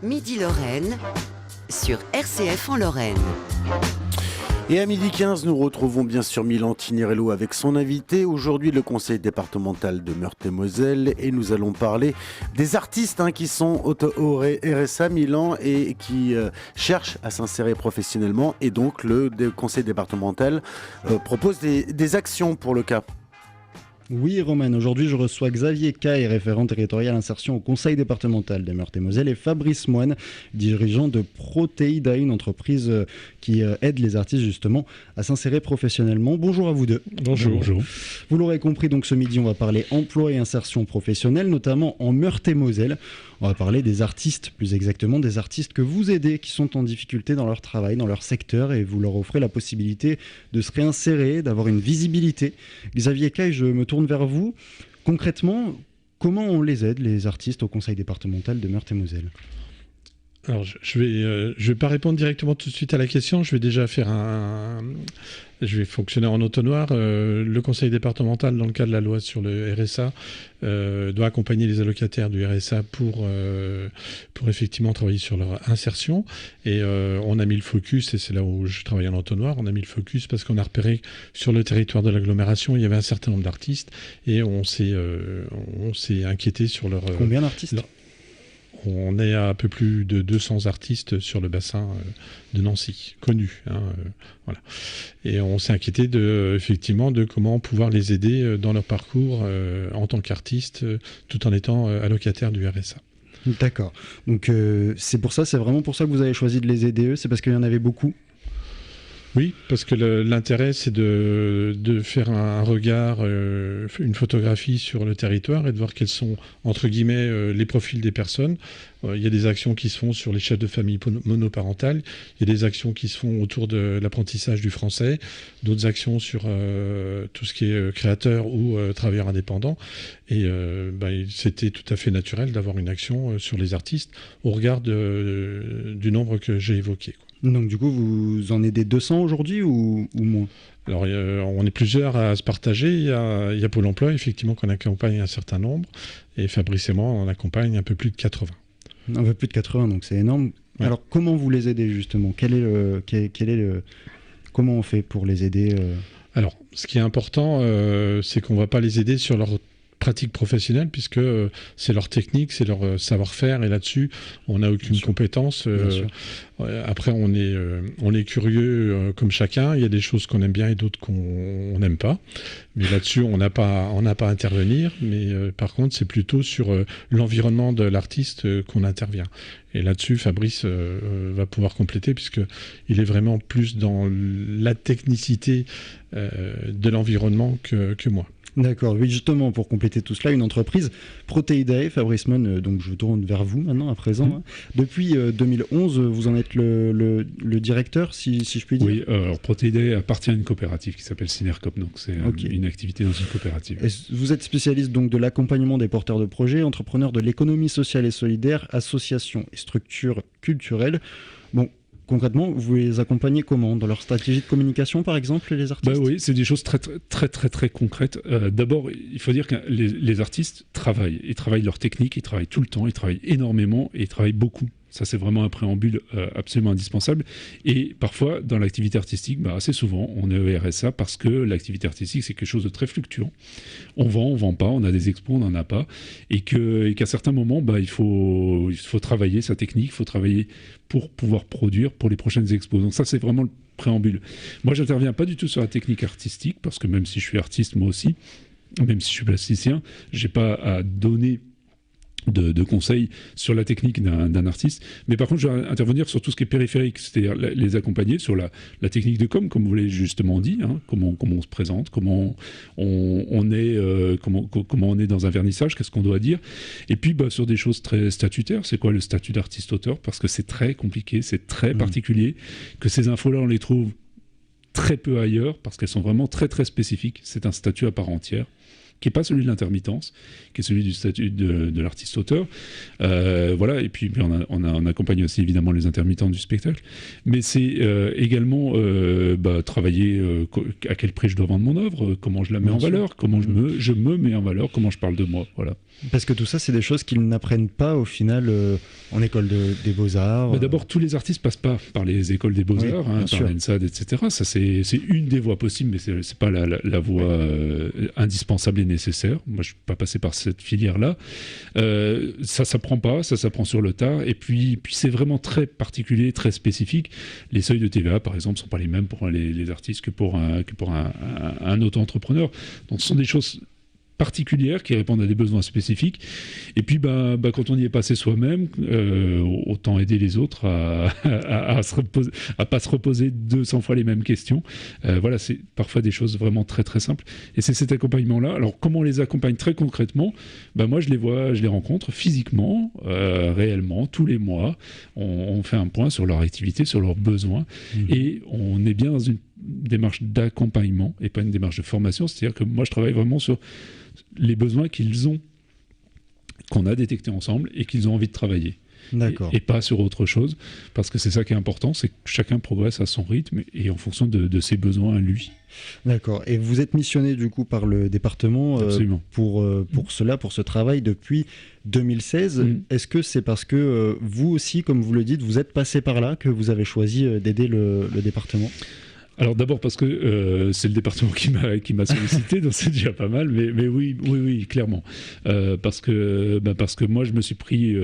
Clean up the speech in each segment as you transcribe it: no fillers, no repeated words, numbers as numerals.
Midi Lorraine sur RCF en Lorraine. Et à 12h15, nous retrouvons bien sûr Milan Tinirello avec son invité. Aujourd'hui, le conseil départemental de Meurthe-et-Moselle. Et nous allons parler des artistes qui sont au RSA Milan et qui cherchent à s'insérer professionnellement. Et donc, le conseil départemental propose des actions pour le cas. Oui, Romain, aujourd'hui je reçois Xavier Caille, référent territorial insertion au conseil départemental de Meurthe-et-Moselle, et Fabrice Moine, dirigeant de Proteida, une entreprise qui aide les artistes justement à s'insérer professionnellement. Bonjour à vous deux. Bonjour. Vous l'aurez compris, donc ce midi on va parler emploi et insertion professionnelle, notamment en Meurthe-et-Moselle. On va parler des artistes, plus exactement des artistes que vous aidez, qui sont en difficulté dans leur travail, dans leur secteur, et vous leur offrez la possibilité de se réinsérer, d'avoir une visibilité. Xavier Caille, je me tourne vers vous. Concrètement, comment on les aide, les artistes, au conseil départemental de Meurthe-et-Moselle ? Alors, je vais pas répondre directement tout de suite à la question. Je vais déjà faire je vais fonctionner en entonnoir. Le conseil départemental, dans le cadre de la loi sur le RSA, doit accompagner les allocataires du RSA pour effectivement travailler sur leur insertion. Et on a mis le focus, et c'est là où je travaille en entonnoir, on a mis le focus parce qu'on a repéré que sur le territoire de l'agglomération, il y avait un certain nombre d'artistes et on s'est inquiété sur leur... Combien d'artistes ? On est à un peu plus de 200 artistes sur le bassin de Nancy, connus. Voilà. Et on s'est inquiété effectivement de comment pouvoir les aider dans leur parcours en tant qu'artistes, tout en étant allocataires du RSA. D'accord. Donc c'est vraiment pour ça que vous avez choisi de les aider, c'est parce qu'il y en avait beaucoup ? Oui, parce que l'intérêt, c'est de faire un regard, une photographie sur le territoire et de voir quels sont, entre guillemets, les profils des personnes. Il y a des actions qui se font sur les chefs de famille monoparentales, il y a des actions qui se font autour de l'apprentissage du français, d'autres actions sur tout ce qui est créateur ou travailleur indépendant. Et c'était tout à fait naturel d'avoir une action sur les artistes au regard du nombre que j'ai évoqué, quoi. Donc du coup, vous en aidez 200 aujourd'hui ou moins ? Alors, on est plusieurs à se partager. Il y a Pôle emploi, effectivement, qu'on accompagne un certain nombre. Et Fabrice et moi, on accompagne un peu plus de 80. Un peu plus de 80, donc c'est énorme. Ouais. Alors, comment vous les aidez, justement ? Comment on fait pour les aider Alors, ce qui est important, c'est qu'on ne va pas les aider sur leur pratique professionnelle, puisque c'est leur technique, c'est leur savoir-faire, et là-dessus, on n'a aucune compétence. Après, on est curieux comme chacun. Il y a des choses qu'on aime bien et d'autres qu'on n'aime pas. Mais là-dessus, on n'a pas à intervenir. Mais par contre, c'est plutôt sur l'environnement de l'artiste qu'on intervient. Et là-dessus, Fabrice va pouvoir compléter, puisqu'il est vraiment plus dans la technicité de l'environnement que moi. D'accord, oui, justement, pour compléter tout cela, une entreprise, Proteida, Fabrice Moine, donc je tourne vers vous maintenant, à présent. Depuis 2011, vous en êtes le directeur, si je puis dire. Oui, alors Proteida appartient à une coopérative qui s'appelle Synercop, donc c'est une activité dans une coopérative. Et vous êtes spécialiste donc de l'accompagnement des porteurs de projets, entrepreneurs de l'économie sociale et solidaire, associations et structures culturelles. Bon, concrètement, vous les accompagnez comment ? Dans leur stratégie de communication, par exemple, les artistes ? Oui, c'est des choses très, très, très, très concrètes. D'abord, il faut dire que les artistes travaillent. Ils travaillent leur technique, ils travaillent tout le temps, ils travaillent énormément et ils travaillent beaucoup. Ça, c'est vraiment un préambule absolument indispensable. Et parfois, dans l'activité artistique, assez souvent, on est au RSA parce que l'activité artistique, c'est quelque chose de très fluctuant. On vend pas, on a des expos, on n'en a pas. Et qu'à certains moments, il faut travailler sa technique, il faut travailler pour pouvoir produire pour les prochaines expos. Donc ça, c'est vraiment le préambule. Moi, j'interviens pas du tout sur la technique artistique, parce que même si je suis artiste, moi aussi, même si je suis plasticien, j'ai pas à donner de conseils sur la technique d'un artiste, mais par contre je vais intervenir sur tout ce qui est périphérique, c'est-à-dire les accompagner sur la technique de com, comme vous l'avez justement dit, comment on se présente, comment on est dans un vernissage, qu'est-ce qu'on doit dire, et puis sur des choses très statutaires, c'est quoi le statut d'artiste-auteur, parce que c'est très compliqué, c'est très particulier, que ces infos-là on les trouve très peu ailleurs, parce qu'elles sont vraiment très très spécifiques, c'est un statut à part entière, qui n'est pas celui de l'intermittence, qui est celui du statut de l'artiste-auteur. Voilà, et puis on accompagne aussi évidemment les intermittents du spectacle. Mais c'est également travailler à quel prix je dois vendre mon œuvre, comment je la mets en valeur, comment je me mets en valeur, comment je parle de moi. Voilà. Parce que tout ça, c'est des choses qu'ils n'apprennent pas au final en école des beaux-arts. Mais d'abord, tous les artistes passent pas par les écoles des beaux-arts, par l'ENSAD, etc. Ça, c'est une des voies possibles, mais c'est pas la voie indispensable et nécessaire. Moi, je suis pas passé par cette filière-là. Ça s'apprend pas, ça s'apprend sur le tas. Et puis c'est vraiment très particulier, très spécifique. Les seuils de TVA, par exemple, sont pas les mêmes pour les artistes que pour un auto-entrepreneur. Donc, ce sont des choses particulières qui répondent à des besoins spécifiques. Et puis, quand on y est passé soi-même, autant aider les autres à pas se reposer 200 fois les mêmes questions. Voilà, c'est parfois des choses vraiment très très simples. Et c'est cet accompagnement-là. Alors, comment on les accompagne très concrètement ? Moi, je les rencontre physiquement, réellement, tous les mois. On fait un point sur leur activité, sur leurs besoins. Et on est bien dans une démarche d'accompagnement et pas une démarche de formation. C'est-à-dire que moi, je travaille vraiment sur les besoins qu'ils ont, qu'on a détectés ensemble et qu'ils ont envie de travailler. D'accord. Et pas sur autre chose, parce que c'est ça qui est important, c'est que chacun progresse à son rythme et en fonction de ses besoins à lui. D'accord. Et vous êtes missionné du coup par le département pour ce travail depuis 2016. Est-ce que c'est parce que vous aussi, comme vous le dites, vous êtes passé par là que vous avez choisi d'aider le département ? Alors d'abord parce que c'est le département qui m'a sollicité, donc c'est déjà pas mal, mais oui, clairement. Parce que moi je me suis pris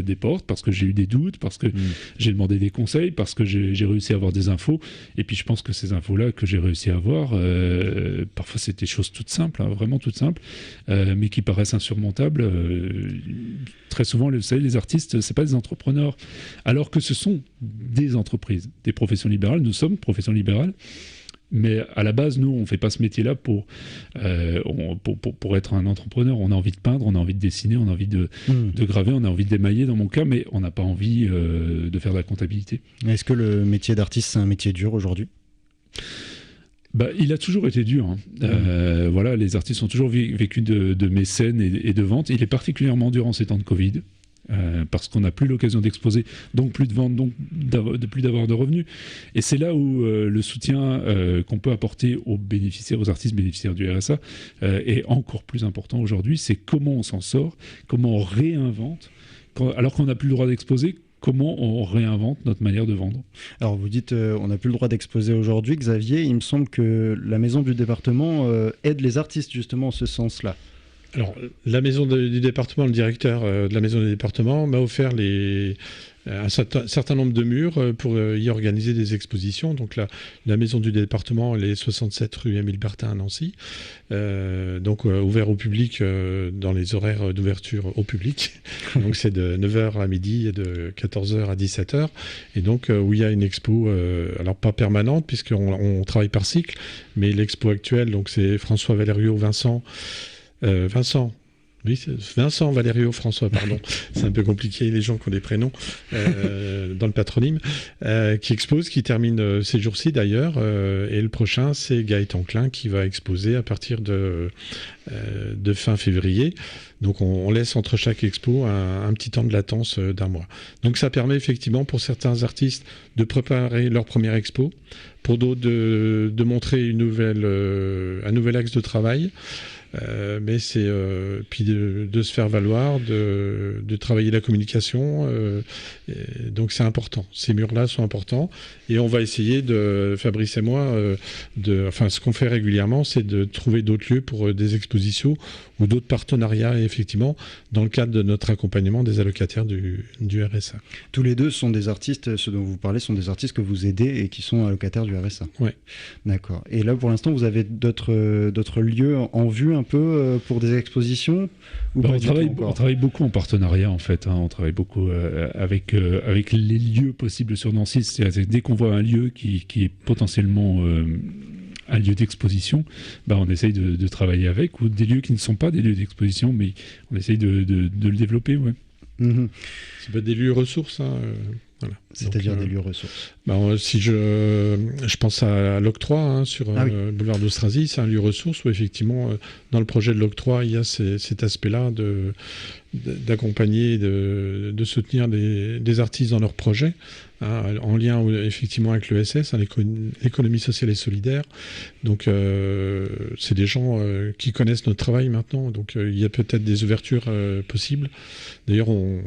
des portes, parce que j'ai eu des doutes, parce que j'ai demandé des conseils, parce que j'ai réussi à avoir des infos, et puis je pense que ces infos-là que j'ai réussi à avoir, parfois c'est des choses toutes simples, vraiment toutes simples, mais qui paraissent insurmontables. Très souvent, vous savez, les artistes, c'est pas des entrepreneurs, alors que ce sont des entreprises, des professions libérales. Nous sommes professions libérales. Mais à la base, nous, on ne fait pas ce métier-là pour être un entrepreneur. On a envie de peindre, on a envie de dessiner, on a envie de graver, on a envie d'émailler dans mon cas, mais on n'a pas envie de faire de la comptabilité. Est-ce que le métier d'artiste, c'est un métier dur aujourd'hui ? Il a toujours été dur. Voilà, les artistes ont toujours vécu de mécènes et de ventes. Il est particulièrement dur en ces temps de Covid. Parce qu'on n'a plus l'occasion d'exposer, donc plus de ventes, donc plus d'avoir de revenus. Et c'est là où le soutien qu'on peut apporter aux artistes bénéficiaires du RSA est encore plus important aujourd'hui. C'est comment on s'en sort, comment on réinvente, alors qu'on n'a plus le droit d'exposer. Comment on réinvente notre manière de vendre ? Alors vous dites on n'a plus le droit d'exposer aujourd'hui. Xavier, il me semble que la maison du département aide les artistes justement en ce sens-là. Alors, la maison du département, le directeur de la maison du département m'a offert un certain nombre de murs pour y organiser des expositions. Donc la maison du département, elle est 67 rue Émile Bertin à Nancy, donc ouvert au public dans les horaires d'ouverture au public. Donc c'est de 9h à midi et de 14h à 17h. Et donc où il y a une expo, alors pas permanente puisqu'on travaille par cycle, mais l'expo actuelle, donc c'est François Valerio Vincent Valerio François, pardon, c'est un peu compliqué les gens qui ont des prénoms dans le patronyme, qui expose, qui termine ces jours-ci d'ailleurs, et le prochain c'est Gaëtan Klein qui va exposer à partir de fin février. Donc on laisse entre chaque expo un petit temps de latence d'1 mois. Donc ça permet effectivement pour certains artistes de préparer leur première expo, pour d'autres de montrer un nouvel axe de travail. Mais c'est puis de se faire valoir, de travailler la communication. Donc c'est important. Ces murs-là sont importants. Et on va essayer Fabrice et moi, ce qu'on fait régulièrement, c'est de trouver d'autres lieux pour des expositions ou d'autres partenariats, effectivement, dans le cadre de notre accompagnement des allocataires du RSA. Tous les deux sont des artistes, ceux dont vous parlez sont des artistes que vous aidez et qui sont allocataires du RSA. Oui. D'accord. Et là, pour l'instant, vous avez d'autres lieux en vue un peu pour des expositions ou on travaille beaucoup en partenariat, en fait. On travaille beaucoup avec les lieux possibles sur Nancy. C'est-à-dire, dès qu'on voit un lieu qui est potentiellement un lieu d'exposition, on essaye de travailler avec, ou des lieux qui ne sont pas des lieux d'exposition, mais on essaye de le développer. Ouais. C'est pas des lieux ressources. Voilà. C'est-à-dire des lieux ressources. Si je pense à l'octroi sur boulevard d'Austrasie, c'est un lieu ressource où effectivement dans le projet de l'octroi il y a cet aspect-là d'accompagner, de soutenir des artistes dans leurs projets, en lien effectivement avec l'ESS, l'économie sociale et solidaire. Donc c'est des gens qui connaissent notre travail maintenant, donc il y a peut-être des ouvertures possibles. D'ailleurs on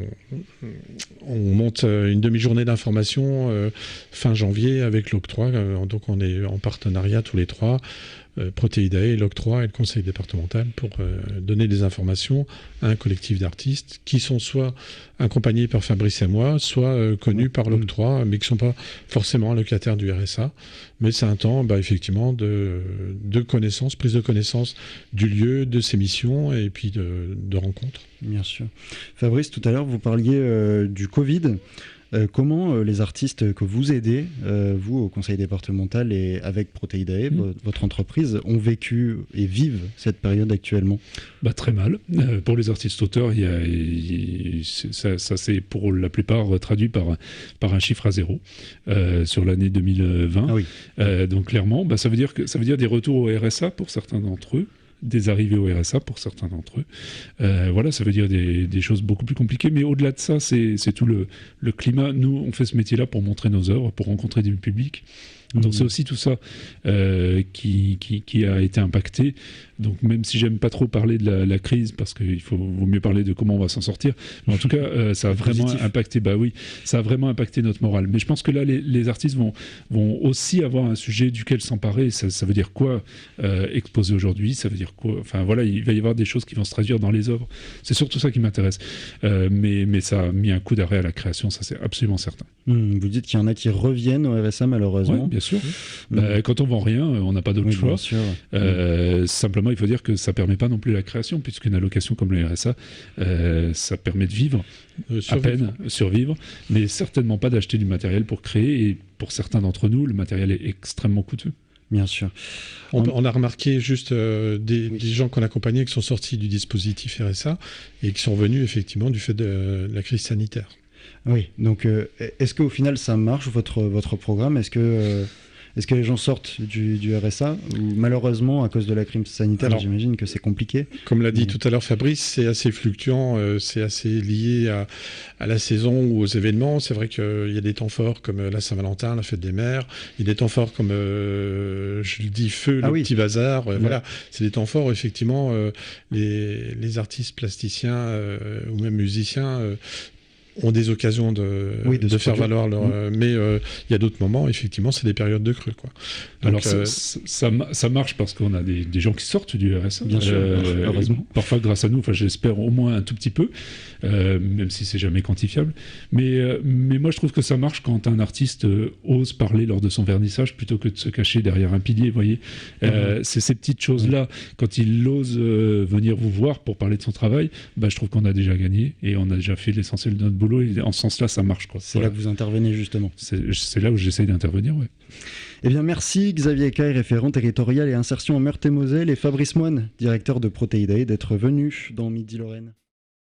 monte une demi-journée d'information fin janvier avec l'octroi, donc on est en partenariat tous les trois, Protéidae, l'octroi et le conseil départemental, pour donner des informations à un collectif d'artistes qui sont soit accompagnés par Fabrice et moi, soit connus par l'octroi, mais qui ne sont pas forcément locataires du RSA. Mais c'est un temps effectivement de connaissance, prise de connaissance du lieu, de ses missions et puis de rencontres. Bien sûr. Fabrice, tout à l'heure vous parliez du Covid. Comment les artistes que vous aidez, vous au conseil départemental et avec Protéidae, votre entreprise, ont vécu et vivent cette période actuellement ? Très mal. Pour les artistes auteurs, ça c'est pour la plupart traduit par un chiffre à 0 sur l'année 2020. Ah oui. Donc clairement, ça veut dire des retours au RSA pour certains d'entre eux, des arrivées au RSA pour certains d'entre eux. Ça veut dire des choses beaucoup plus compliquées, mais au-delà de ça, c'est tout le climat. Nous, on fait ce métier-là pour montrer nos œuvres, pour rencontrer du public. Donc c'est aussi tout ça qui a été impacté. Donc même si j'aime pas trop parler de la crise, parce qu'il vaut mieux parler de comment on va s'en sortir, mais en tout cas ça a vraiment impacté, ça a vraiment impacté notre morale. Mais je pense que là les artistes vont aussi avoir un sujet duquel s'emparer. Ça veut dire quoi exposer aujourd'hui, ça veut dire quoi, il va y avoir des choses qui vont se traduire dans les œuvres. C'est surtout ça qui m'intéresse. Mais ça a mis un coup d'arrêt à la création, ça c'est absolument certain. Vous dites qu'il y en a qui reviennent au RSA malheureusement. Oui, bien sûr. Quand on vend rien, on n'a pas d'autre choix. Simplement, il faut dire que ça permet pas non plus la création, puisqu'une allocation comme le RSA, ça permet de vivre, à peine survivre, mais certainement pas d'acheter du matériel pour créer. Et pour certains d'entre nous, le matériel est extrêmement coûteux. Bien sûr. On a remarqué juste des gens qu'on accompagnait qui sont sortis du dispositif RSA et qui sont revenus effectivement du fait de la crise sanitaire. Oui, donc est-ce qu'au final ça marche, votre programme ? Est-ce que les gens sortent du RSA ou malheureusement à cause de la crise sanitaire, j'imagine que c'est compliqué. Comme l'a dit tout à l'heure Fabrice, c'est assez fluctuant, c'est assez lié à la saison ou aux événements. C'est vrai qu'il y a des temps forts comme la Saint-Valentin, la fête des mères. Il y a des temps forts comme, je le dis, Feu, le petit bazar. Voilà, c'est des temps forts où effectivement les artistes plasticiens ou même musiciens ont des occasions de faire valoir leur... Mais il y a d'autres moments, effectivement, c'est des périodes de creux, quoi. Donc, alors ça marche parce qu'on a des gens qui sortent du RSA. Bien sûr, heureusement. Parfois grâce à nous, j'espère au moins un tout petit peu, même si c'est jamais quantifiable. Mais moi, je trouve que ça marche quand un artiste ose parler lors de son vernissage plutôt que de se cacher derrière un pilier, vous voyez. C'est ces petites choses-là, quand il ose venir vous voir pour parler de son travail, je trouve qu'on a déjà gagné et on a déjà fait l'essentiel de notre boulot. Et en ce sens-là, ça marche, quoi. C'est là que vous intervenez, justement. C'est là où j'essaye d'intervenir, oui. Eh bien, merci Xavier Caille, référent territorial et insertion en Meurthe-et-Moselle, et Fabrice Moine, directeur de Protéidae, d'être venu dans Midi Lorraine.